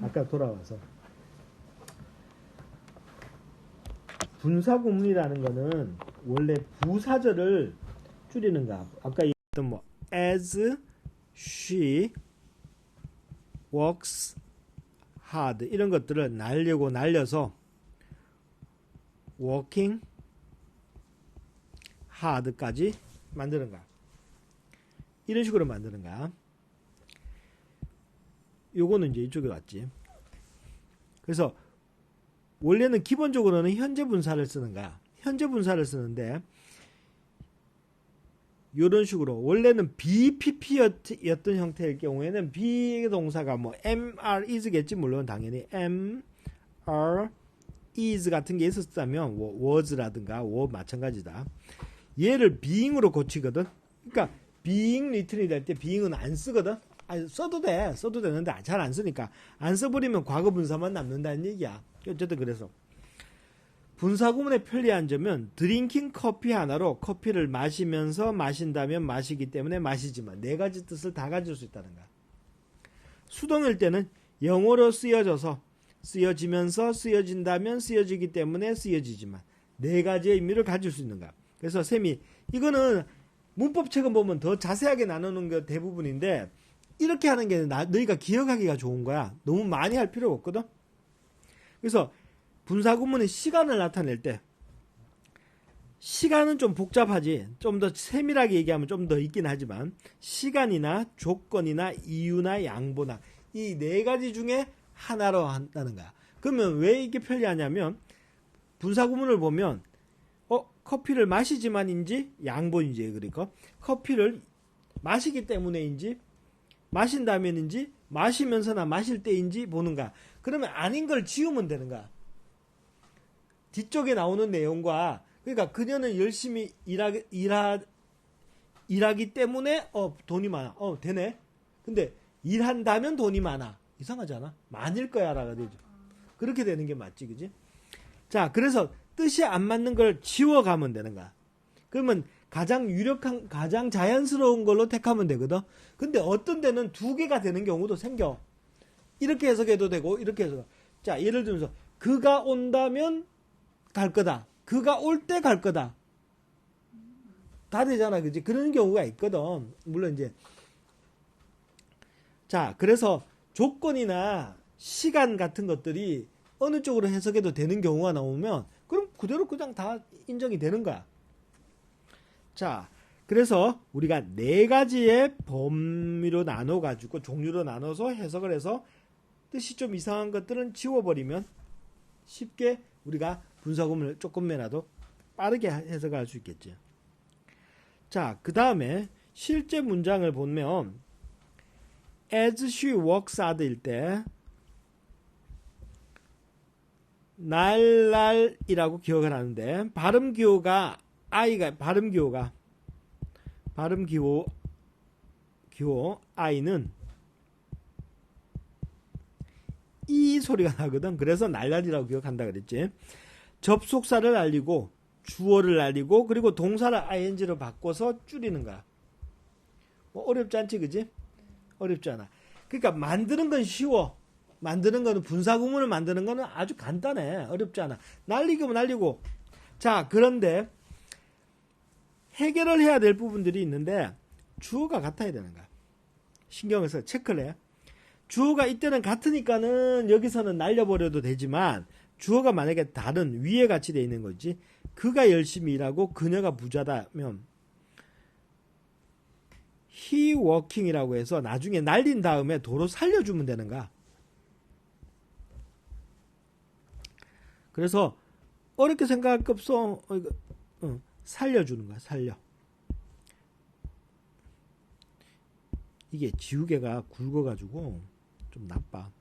아까 돌아와서. 분사구문이라는 거는 원래 부사절을 줄이는 거야. 아까 얘기했던 뭐 as she works hard 이런 것들을 날려서 working hard까지 만드는 거야. 이런 식으로 만드는 거야. 요거는 이제 이쪽에 왔지. 그래서 원래는 기본적으로는 현재 분사를 쓰는 거야. 현재 분사를 쓰는데 이런 식으로 원래는 BPP였던 형태일 경우에는 비동사가 뭐 MR is겠지. 물론 당연히 MR is 같은 게 있었다면 was라든가 were 마찬가지다. 얘를 being으로 고치거든. 그러니까 being return이 될 때 being은 안 쓰거든. 아니, 써도 되는데 잘 안 쓰니까 안 써버리면 과거 분사만 남는다는 얘기야. 어쨌든 그래서 분사구문의 편리한 점은 드링킹 커피 하나로 커피를 마시면서 마신다면 마시기 때문에 마시지만 네 가지 뜻을 다 가질 수 있다는 거야. 수동일 때는 영어로 쓰여지면서 쓰여진다면 쓰여지기 때문에 쓰여지지만 네 가지의 의미를 가질 수 있는 거야. 그래서 쌤이 이거는 문법책은 보면 더 자세하게 나누는 게 대부분인데 이렇게 하는 게 너희가 기억하기가 좋은 거야. 너무 많이 할 필요가 없거든. 그래서 분사구문의 시간을 나타낼 때 시간은 좀 복잡하지. 좀 더 세밀하게 얘기하면 좀 더 있긴 하지만 시간이나 조건이나 이유나 양보나 이 네 가지 중에 하나로 한다는 거야. 그러면 왜 이게 편리하냐면 분사구문을 보면 커피를 마시지만인지 양보인지 그러니까 커피를 마시기 때문에인지 마신 다음에인지 마시면서나 마실 때인지 보는 거야. 그러면 아닌 걸 지우면 되는 거야. 뒤쪽에 나오는 내용과 그러니까 그녀는 열심히 일하기 때문에 돈이 많아. 되네. 근데 일한다면 돈이 많아. 이상하잖아. 많을 거야 라가 되죠. 그렇게 되는 게 맞지, 그지? 자, 그래서 뜻이 안 맞는 걸 지워가면 되는 거야. 그러면 가장 유력한, 가장 자연스러운 걸로 택하면 되거든. 근데 어떤 데는 두 개가 되는 경우도 생겨. 이렇게 해석해도 되고 이렇게 해석. 자, 예를 들면서 그가 온다면 갈 거다. 그가 올 때 갈 거다. 다 되잖아, 그지? 그런 경우가 있거든. 물론 이제 자, 그래서 조건이나 시간 같은 것들이 어느 쪽으로 해석해도 되는 경우가 나오면 그럼 그대로 그냥 다 인정이 되는 거야. 자, 그래서 우리가 네 가지의 범위로 나눠가지고 종류로 나눠서 해석을 해서 뜻이 좀 이상한 것들은 지워버리면 쉽게 우리가 분사구문을 조금이라도 빠르게 해석할 수 있겠지. 자, 그 다음에 실제 문장을 보면 as she works hard일 때 날이라고 기억을 하는데 발음기호가 기호 I는 이 소리가 나거든. 그래서 날이라고 기억한다 그랬지. 접속사를 알리고 주어를 알리고 그리고 동사를 ing로 바꿔서 줄이는 거야. 뭐 어렵지 않지, 그지? 어렵지 않아. 그러니까 만드는 건 쉬워. 만드는 거는 분사구문을 만드는 거는 아주 간단해. 어렵지 않아. 날리기면 날리고. 자, 그런데 해결을 해야 될 부분들이 있는데 주어가 같아야 되는 거야. 신경을 써 체크를 해. 주어가 이때는 같으니까는 여기서는 날려버려도 되지만 주어가 만약에 다른 위에 같이 돼 있는 거지. 그가 열심히 일하고 그녀가 부자다면 he working이라고 해서 나중에 날린 다음에 도로 살려주면 되는 거야. 그래서 어렵게 생각할 거 없어. 살려주는 거야. 살려. 이게 지우개가 굵어가지고 좀 나빠.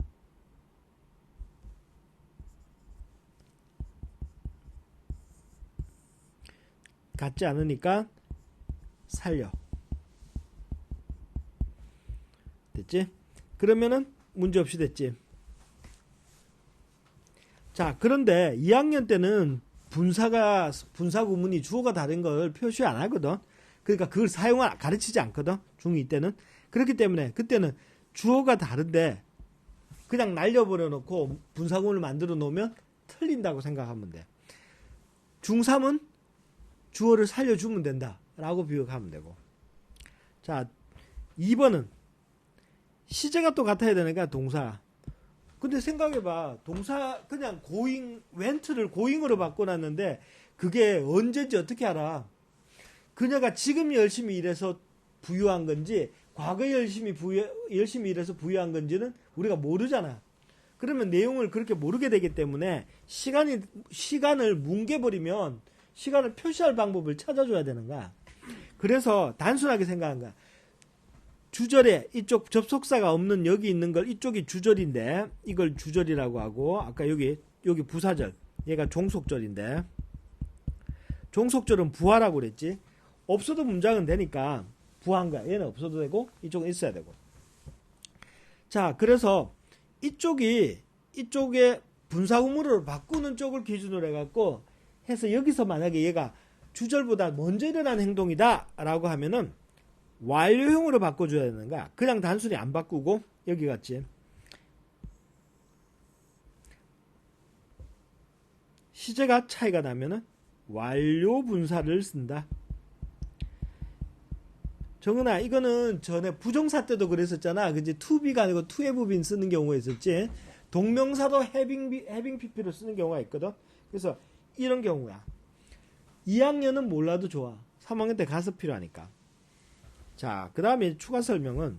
같지 않으니까 살려. 됐지? 그러면은 문제없이 됐지. 자, 그런데 2학년 때는 분사구문이 주어가 다른 걸 표시 안 하거든. 그러니까 그걸 가르치지 않거든. 중2 때는. 그렇기 때문에 그때는 주어가 다른데 그냥 날려버려 놓고 분사구문을 만들어 놓으면 틀린다고 생각하면 돼. 중3은 주어를 살려주면 된다 라고 비유하면 되고. 자, 2번은 시제가 또 같아야 되니까 동사. 근데 생각해봐. 동사 그냥 고잉, went를 고잉으로 바꿔놨는데 그게 언제인지 어떻게 알아? 그녀가 지금 열심히 일해서 부유한 건지 과거에 열심히 일해서 부유한 건지는 우리가 모르잖아. 그러면 내용을 그렇게 모르게 되기 때문에 시간을 뭉개버리면 시간을 표시할 방법을 찾아줘야 되는 거야. 그래서 단순하게 생각한 거야. 주절에 이쪽 접속사가 없는 여기 있는 걸 이쪽이 주절인데 이걸 주절이라고 하고, 아까 여기 부사절, 얘가 종속절인데 종속절은 부하라고 그랬지. 없어도 문장은 되니까 부하인 거야. 얘는 없어도 되고 이쪽은 있어야 되고. 자, 그래서 이쪽에 분사구문으로 바꾸는 쪽을 기준으로 해갖고 해서 여기서 만약에 얘가 주절보다 먼저 일어난 행동이다 라고 하면은 완료형으로 바꿔줘야 되는 거야. 그냥 단순히 안 바꾸고 여기 같이 시제가 차이가 나면은 완료 분사를 쓴다. 정은아, 이거는 전에 부정사 때도 그랬었잖아. 그치? to be가 아니고 to have been 쓰는 경우가 있었지. 동명사도 having pp로 쓰는 경우가 있거든. 그래서 이런 경우야. 2학년은 몰라도 좋아. 3학년 때 가서 필요하니까. 자, 그 다음에 추가 설명은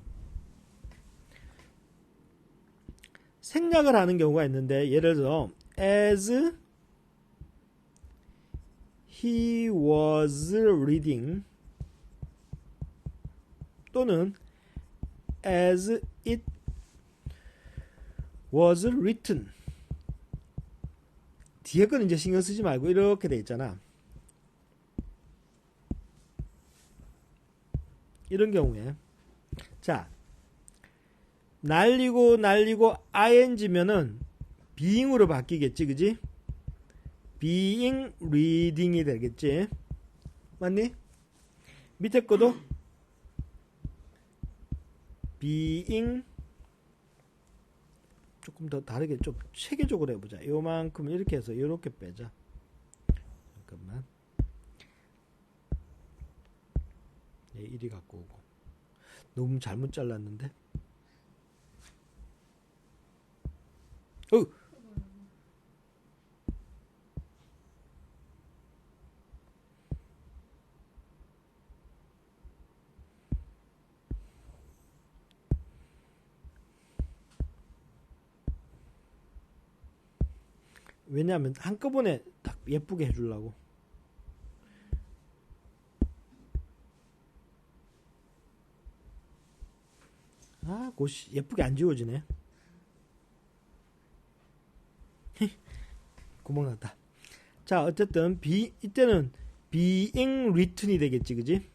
생략을 하는 경우가 있는데, 예를 들어 as he was reading 또는 as it was written, 뒤에 건 이제 신경 쓰지 말고 이렇게 돼 있잖아. 이런 경우에 자, 날리고 ing면은 being으로 바뀌겠지, 그지? being reading이 되겠지, 맞니? 밑에 거도 being, 조금 더 다르게 좀 체계적으로 해보자. 요만큼 이렇게 해서 요렇게 빼자. 잠깐만. 얘 이리 갖고 오고. 너무 잘못 잘랐는데. 왜냐하면 한꺼번에 딱 예쁘게 해주려고. 아, 고시 예쁘게 안 지워지네. 구멍 났다. 자, 어쨌든 이때는 being written이 되겠지, 그지?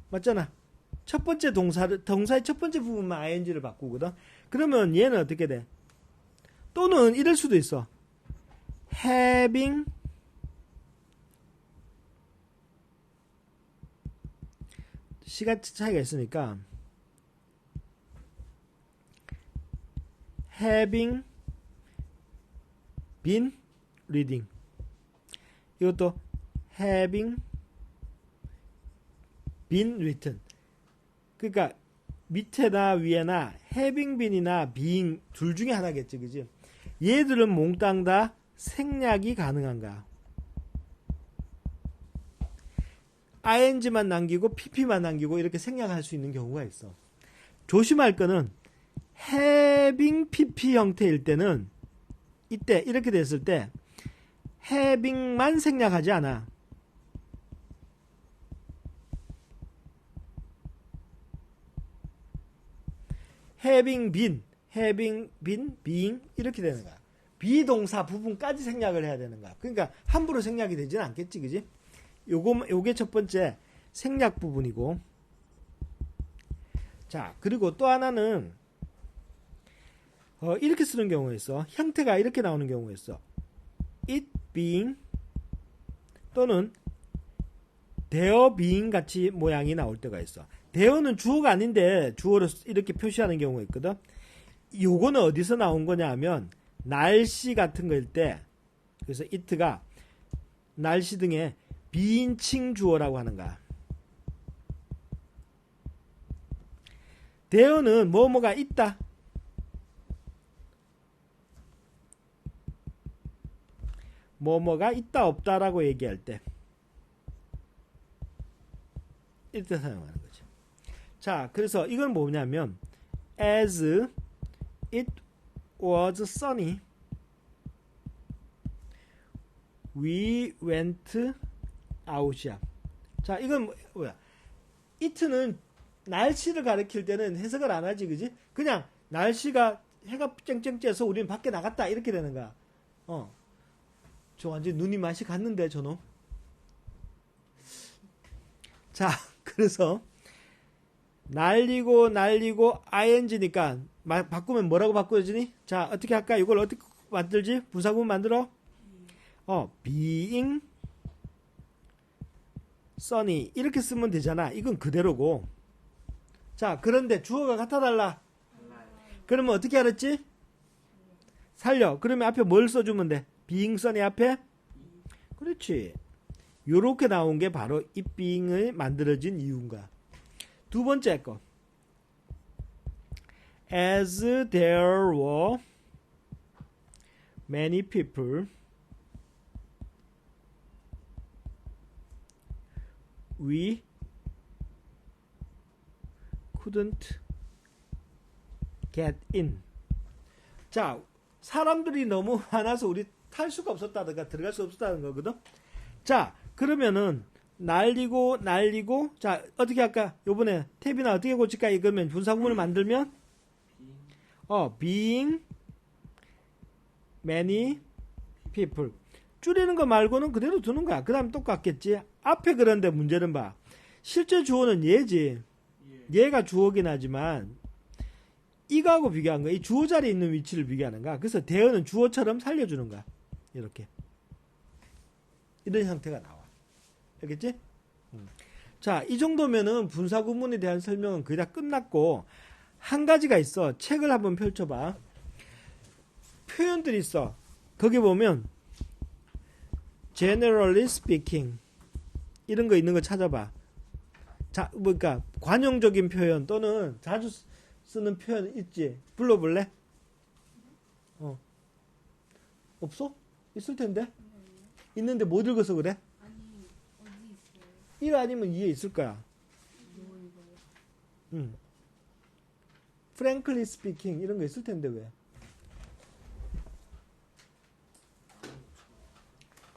맞잖아. 첫 번째 동사의 첫 번째 부분만 ing를 바꾸거든. 그러면 얘는 어떻게 돼? 또는 이럴 수도 있어. having 시간 차이가 있으니까 having been reading, 이것도 having been written. 그러니까 밑에나 위에나 having been이나 being 둘 중에 하나겠지, 그지? 얘들은 몽땅 다 생략이 가능한가? ing만 남기고 pp만 남기고 이렇게 생략할 수 있는 경우가 있어. 조심할 거는 having pp 형태일 때는 이때 이렇게 됐을 때 having만 생략하지 않아. having been, being 이렇게 되는 거야. 비동사 부분까지 생략을 해야 되는 거야. 그러니까 함부로 생략이 되지는 않겠지, 그지? 요게 첫 번째 생략 부분이고. 자, 그리고 또 하나는 이렇게 쓰는 경우가 있어. 형태가 이렇게 나오는 경우가 있어. it being 또는 there being 같이 모양이 나올 때가 있어. there는 주어가 아닌데 주어로 이렇게 표시하는 경우가 있거든. 요거는 어디서 나온 거냐 하면 날씨 같은 거일 때 그래서 it가 날씨 등의 비인칭 주어라고 하는 거야. there는 뭐뭐가 있다. 뭐뭐가 있다 없다라고 얘기할 때 이때 사용하는 거죠. 자, 그래서 이건 뭐냐면 as it was sunny we went out이야. 자, 이건 뭐야? it는 날씨를 가리킬 때는 해석을 안 하지, 그지? 그냥 날씨가 해가 쨍쨍 쬐서 우리는 밖에 나갔다 이렇게 되는 거야. 저 완전 눈이 맛이 갔는데 저놈. 자, 그래서 날리고 ing니까 바꾸면 뭐라고 바꾸어지니? 자, 어떻게 할까? 이걸 어떻게 만들지? 분사구문 만들어? being sunny 이렇게 쓰면 되잖아. 이건 그대로고. 자, 그런데 주어가 같아달라. 그러면 어떻게 알았지? 살려. 그러면 앞에 뭘 써주면 돼? being sunny 앞에? 그렇지. 요렇게 나온 게 바로 이 being이 만들어진 이유인가. 두 번째 거. As there were many people we couldn't get in. 자, 사람들이 너무 많아서 우리 탈 수가 없었다든가 들어갈 수 없었다는 거거든. 자, 그러면은 날리고 자, 어떻게 할까? 요번에 탭이나 어떻게 고칠까? 이거면 분사구문을 만들면 being many people 줄이는 거 말고는 그대로 두는 거야. 그 다음 똑같겠지. 앞에 그런데 문제는 봐. 실제 주어는 얘지. 얘가 주어긴 하지만 이거하고 비교한 거야. 이 주어 자리에 있는 위치를 비교하는 거야. 그래서 대어는 주어처럼 살려주는 거야. 이렇게. 이런 형태가 나와. 알겠지? 자, 이 정도면은 분사구문에 대한 설명은 거의 다 끝났고, 한 가지가 있어. 책을 한번 펼쳐봐. 표현들이 있어. 거기 보면 generally speaking 이런 거 있는 거 찾아봐. 자, 그러니까 관용적인 표현 또는 자주 쓰는 표현 있지. 불러볼래? 없어? 있을 텐데. 있는데 못 읽어서 그래? 아니, 어디 있어요? 1 아니면 2에 있을 거야. frankly speaking 이런 거 있을 텐데 왜?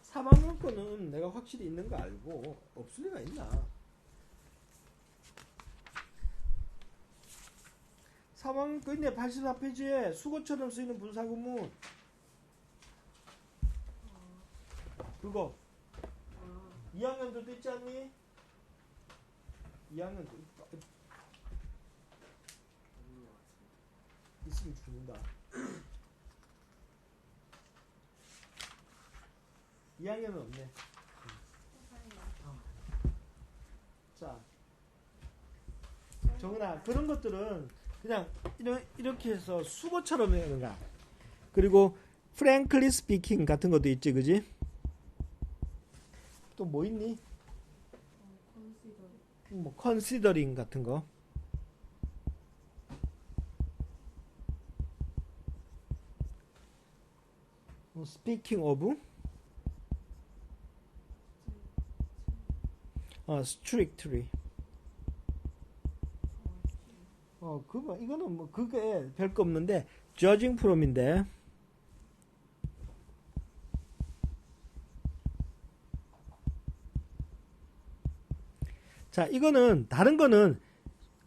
3학년 거는 내가 확실히 있는 거 알고 없을 리가 있나? 3학년 거 있네. 84페이지에 수거처럼 쓰이는 분사구문 그거 2학년들도 있지 않니? 2학년도 있으면 죽는다. 2학년은 없네. 자, 정은아, 그런 것들은 그냥 이렇게 해서 수거처럼 하는 거야. 그리고 frankly speaking 같은 것도 있지, 그지? 또 뭐 있니? 뭐 considering 같은 거. speaking of strictly. 그거 이거는 뭐 그게 별거 없는데 judging from인데. 자, 이거는 다른 거는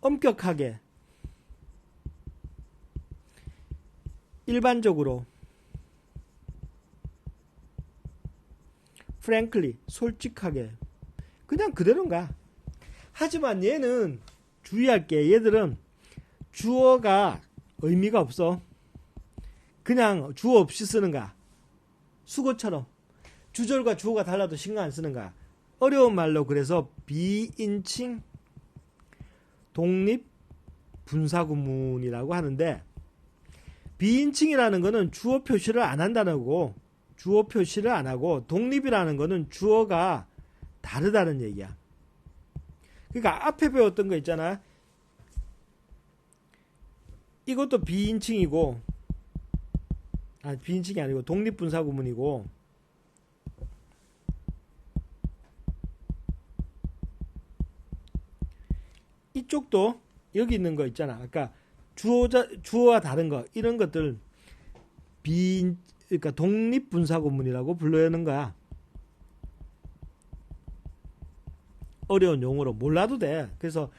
엄격하게 일반적으로 frankly 솔직하게 그냥 그대로인가. 하지만 얘는 주의할 게 얘들은 주어가 의미가 없어. 그냥 주어 없이 쓰는가. 수거처럼 주절과 주어가 달라도 신경 안 쓰는가. 어려운 말로 그래서 비인칭 독립 분사구문이라고 하는데 비인칭이라는 거는 주어 표시를 안 한다는 거고, 주어 표시를 안 하고, 독립이라는 거는 주어가 다르다는 얘기야. 그러니까 앞에 배웠던 거 있잖아. 이것도 비인칭이고, 비인칭이 아니고 독립분사 구문이고, 이쪽도 여기 있는 거 있잖아. 아까 주어와 다른 거, 이런 것들 그러니까 독립분사 구문이라고 불러야하는 거야. 어려운 용어로 몰라도 돼. 그래서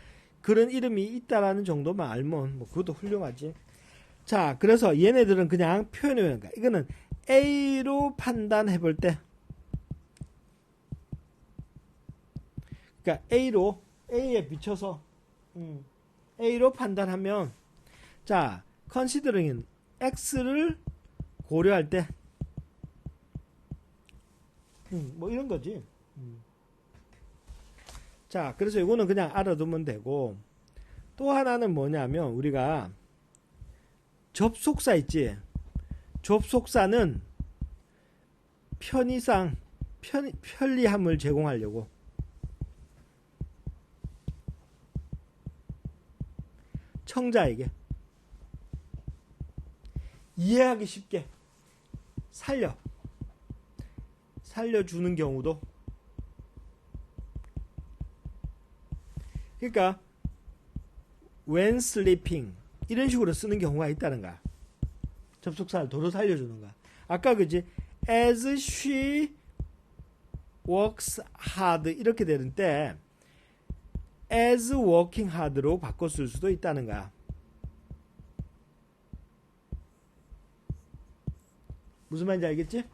그런 이름이 있다라는 정도만 알면 뭐 그것도 훌륭하지. 자, 그래서 얘네들은 그냥 표현해 보는 거야. 이거는 A로 판단해 볼 때, 그러니까 A에 비춰서 A로 판단하면, 자, considering은 X를 고려할 때, 뭐 이런 거지. 자, 그래서 이거는 그냥 알아두면 되고, 또 하나는 뭐냐면, 우리가 접속사 있지. 접속사는 편리함을 제공하려고, 청자에게 이해하기 쉽게 살려주는 경우도, 그러니까 when sleeping 이런 식으로 쓰는 경우가 있다는 거야. 접속사를 도로 살려주는 거야. 아까 그지? as she works hard 이렇게 되는 때 as working hard로 바꿔 쓸 수도 있다는 거야. 무슨 말인지 알겠지?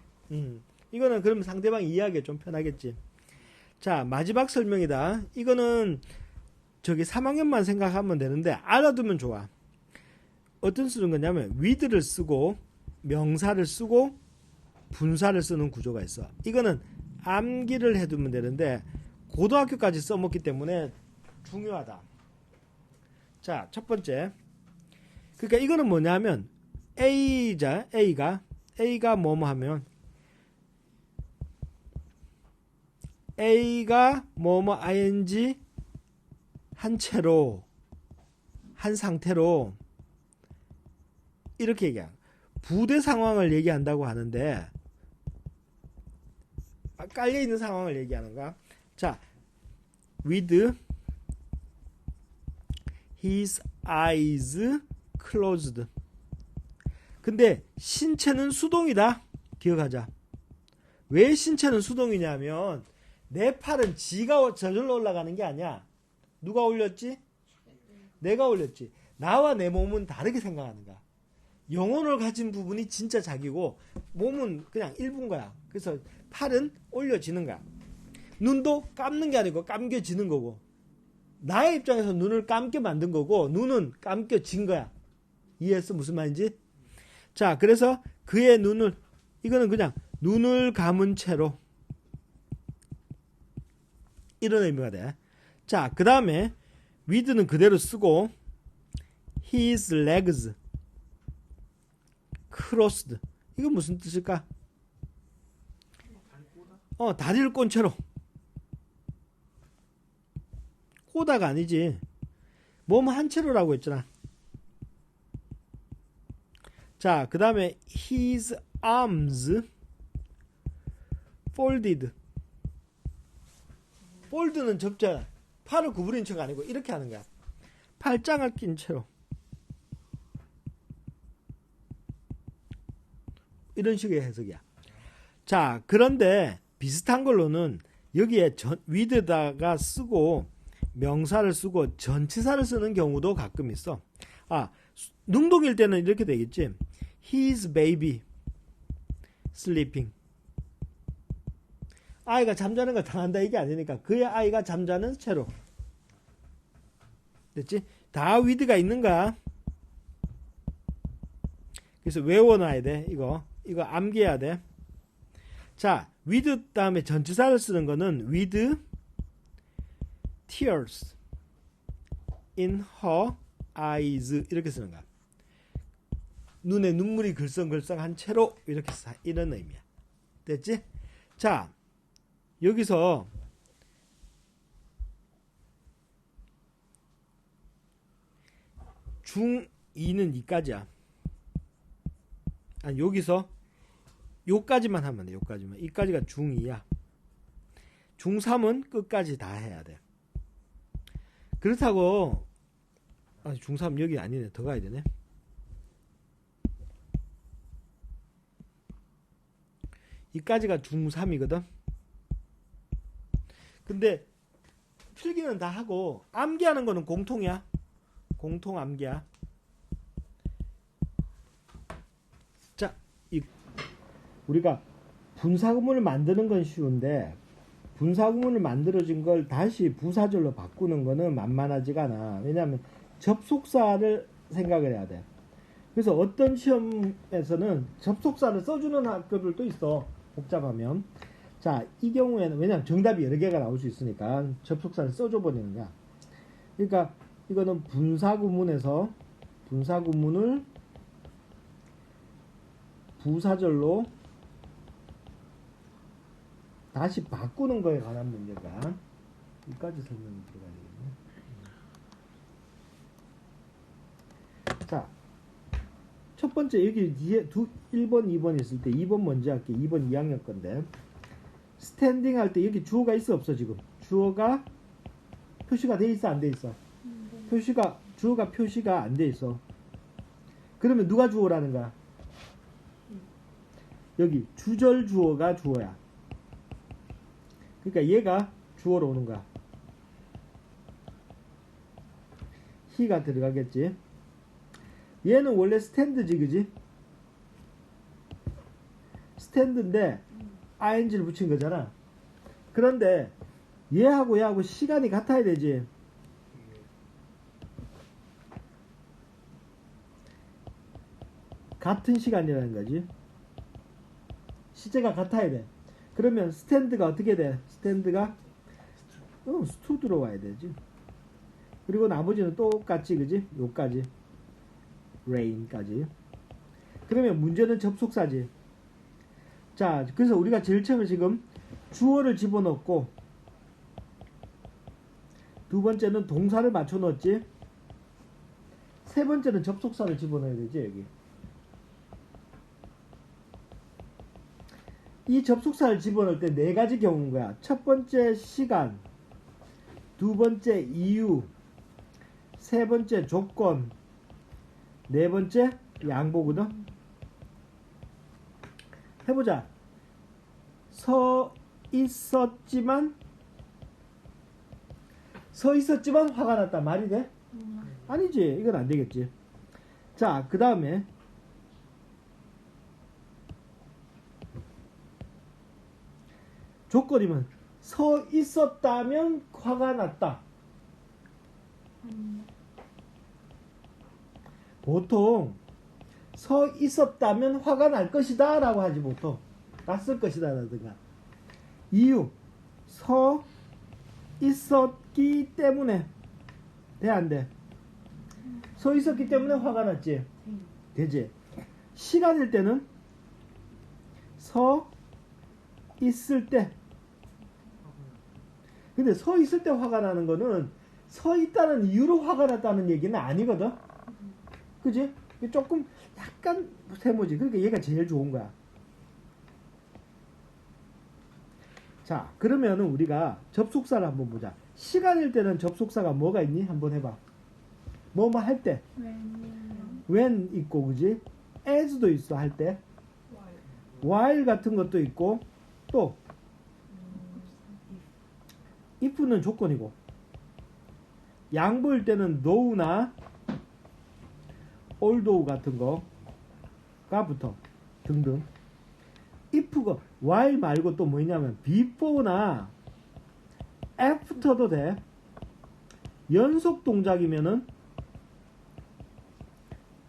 이거는 그러면 상대방이 이해하기 좀 편하겠지. 자, 마지막 설명이다. 이거는 저기 3학년만 생각하면 되는데 알아두면 좋아. 어떤 쓰는 거냐면 with를 쓰고 명사를 쓰고 분사를 쓰는 구조가 있어. 이거는 암기를 해두면 되는데 고등학교까지 써먹기 때문에 중요하다. 자, 첫 번째. 그러니까 이거는 뭐냐면 A가 뭐뭐 하면 A가 뭐뭐 ing 한 채로 한 상태로 이렇게 얘기해. 부대 상황을 얘기한다고 하는데 깔려있는 상황을 얘기하는 거야. 자, with his eyes closed. 근데 신체는 수동이다. 기억하자. 왜 신체는 수동이냐면 내 팔은 지가 저절로 올라가는 게 아니야. 누가 올렸지? 내가 올렸지. 나와 내 몸은 다르게 생각하는 거야. 영혼을 가진 부분이 진짜 자기고 몸은 그냥 일부인 거야. 그래서 팔은 올려지는 거야. 눈도 감는 게 아니고 감겨지는 거고, 나의 입장에서 눈을 감게 만든 거고 눈은 감겨진 거야. 이해했어? 무슨 말인지? 자, 그래서 그의 눈을, 이거는 그냥 눈을 감은 채로, 이런 의미가 돼. 자, 그 다음에 with는 그대로 쓰고 his legs crossed. 이건 무슨 뜻일까? 다리를 꼰 채로. 꼬다가 아니지. 몸 한 채로라고 했잖아. 자, 그 다음에 his arms folded. fold는 접자. 팔을 구부린 채가 아니고 이렇게 하는 거야. 팔짱을 낀 채로. 이런 식의 해석이야. 자, 그런데 비슷한 걸로는 여기에 with다가 쓰고 명사를 쓰고 전치사를 쓰는 경우도 가끔 있어. 능동일 때는 이렇게 되겠지. His baby sleeping. 아이가 잠자는 걸 당한다 이게 아니니까 그의 아이가 잠자는 채로. 됐지? 다 with가 있는가? 그래서 외워놔야 돼. 이거 암기해야 돼. 자, with 다음에 전치사를 쓰는 거는 with tears in her eyes 이렇게 쓰는 거야. 눈에 눈물이 글썽글썽한 채로 이렇게 이런 의미야. 됐지? 자, 여기서 중2는 이까지야. 아니, 여기서 요까지만 하면 돼. 요까지만. 이까지가 중2야. 중3은 끝까지 다 해야 돼. 그렇다고 중3 여기 아니네. 더 가야 되네. 이까지가 중3이거든. 근데 필기는 다 하고 암기하는 거는 공통이야. 공통 암기야. 자, 우리가 분사구문을 만드는 건 쉬운데 분사구문을 만들어진 걸 다시 부사절로 바꾸는 거는 만만하지가 않아. 왜냐하면 접속사를 생각을 해야 돼. 그래서 어떤 시험에서는 접속사를 써주는 학교들도 있어. 복잡하면. 자, 이 경우에는 왜냐하면 정답이 여러 개가 나올 수 있으니까 접속사를 써줘 버리는 거야. 그러니까 이거는 분사구문에서 분사구문을 부사절로 다시 바꾸는 거에 관한 문제가 여기까지 설명이 들어가야 되겠네. 자, 첫 번째 여기 뒤에 1번, 2번 있을 때 2번 먼저 할게. 2번 2학년 건데 스탠딩 할 때 여기 주어가 있어 없어 지금? 주어가 표시가 돼 있어 안 돼 있어? 주어가 표시가 안 돼 있어. 그러면 누가 주어라는 거야? 여기 주절 주어가 주어야. 그러니까 얘가 주어로 오는 거야. he가 들어가겠지. 얘는 원래 스탠드지, 그지? 스탠드인데 ing를 붙인 거잖아. 그런데 얘하고 시간이 같아야 되지. 같은 시간이라는 거지. 시제가 같아야 돼. 그러면 스탠드가 어떻게 돼? 스탠드가 스투 들어와야 되지. 그리고 나머지는 똑같지, 그지? 요까지 rain까지. 그러면 문제는 접속사지. 자, 그래서 우리가 제일 처음에 지금 주어를 집어넣고 두 번째는 동사를 맞춰 넣었지. 세 번째는 접속사를 집어넣어야 되지. 여기 이 접속사를 집어넣을 때 네 가지 경우인 거야. 첫 번째 시간, 두 번째 이유, 세 번째 조건, 네 번째 양보거든. 해보자. 서 있었지만 화가 났다. 말이 돼? 아니지. 이건 안 되겠지. 자, 그 다음에 조건이면 서 있었다면 화가 났다. 보통 서 있었다면 화가 날 것이다 라고 하지. 보통 났을 것이다 라든가. 이유 서 있었기 때문에 돼 안 돼? 서 있었기 때문에 화가 났지. 되지. 시간일 때는 서 있을 때. 근데 서 있을 때 화가 나는 거는 서 있다는 이유로 화가 났다는 얘기는 아니거든. 그지? 조금 약간 세모지. 그러니까 얘가 제일 좋은 거야. 자, 그러면은 우리가 접속사를 한번 보자. 시간일 때는 접속사가 뭐가 있니? 한번 해봐. 뭐뭐 할 때. when 있고, 그지? as도 있어, 할 때. while 같은 것도 있고, 또 if는 조건이고, 양보일 때는 no나 although 같은 거가 붙어. 등등. if가 while 말고 또 뭐냐면 before나 after도 돼. 연속 동작이면은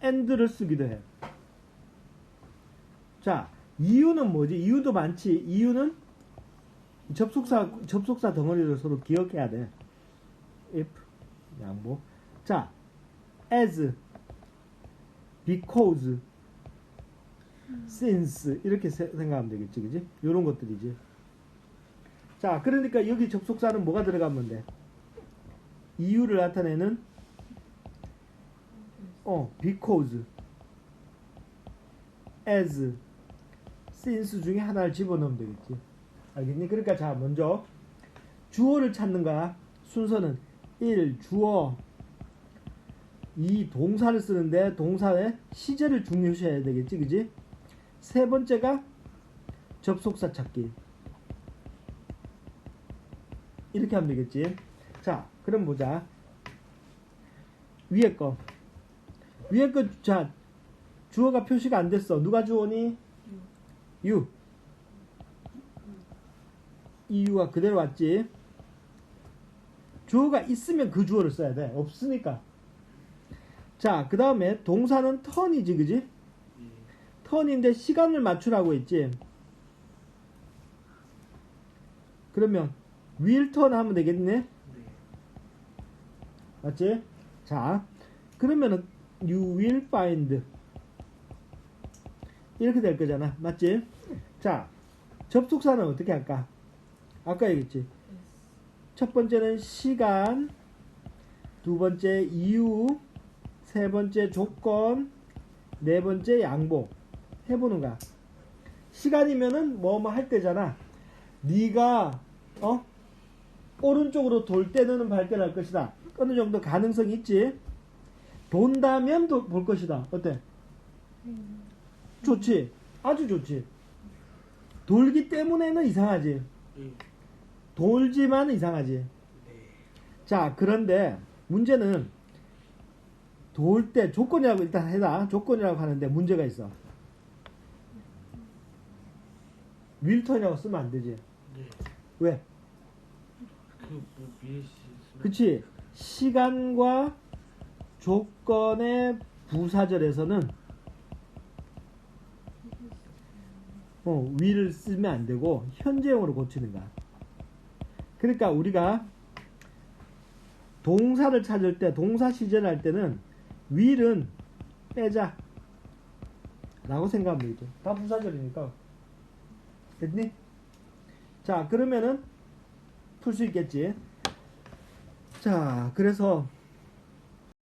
and를 쓰기도 해. 자, 이유는 뭐지? 이유도 많지. 이유는 접속사 덩어리를 서로 기억해야 돼. if, 양보. 자, as, because, since 이렇게 생각하면 되겠지, 그지? 요런 것들이지. 자, 그러니까 여기 접속사는 뭐가 들어가면 돼? 이유를 나타내는 because, as, since 중에 하나를 집어넣으면 되겠지. 알겠니? 그러니까 자, 먼저 주어를 찾는 거야. 순서는 1. 주어. 2. 동사를 쓰는데 동사의 시제를 중요시해야 되겠지, 그지? 세 번째가 접속사 찾기. 이렇게 하면 되겠지. 자, 그럼 보자. 위에 거. 자, 주어가 표시가 안 됐어. 누가 주어니? you. 이유가 그대로 왔지. 주어가 있으면 그 주어를 써야 돼. 없으니까. 자, 그 다음에 동사는 턴이지, 그지? 턴인데 시간을 맞추라고 했지. 그러면 will turn 하면 되겠네. 맞지? 자, 그러면은 you will find 이렇게 될 거잖아. 맞지? 자, 접속사는 어떻게 할까? 아까 얘기했지. 첫 번째는 시간, 두 번째 이유, 세 번째 조건, 네 번째 양보 해보는 거야. 시간이면은 뭐 할 때잖아. 네가 오른쪽으로 돌 때는 발견할 것이다. 어느 정도 가능성이 있지. 돈다면 볼 것이다. 어때? 좋지. 아주 좋지. 돌기 때문에는 이상하지. 돌지만 이상하지. 자, 그런데 문제는 돌 때 조건이라고 일단 해라. 조건이라고 하는데 문제가 있어. 윌턴이라고 쓰면 안 되지. 왜? 그치. 시간과 조건의 부사절에서는 will을 쓰면 안 되고 현재형으로 고치는 거야. 그러니까 우리가 동사를 찾을 때, 동사 시제를 할 때는 will은 빼자 라고 생각하면 되겠죠. 다 부사절이니까. 됐니? 자, 그러면은 풀 수 있겠지. 자, 그래서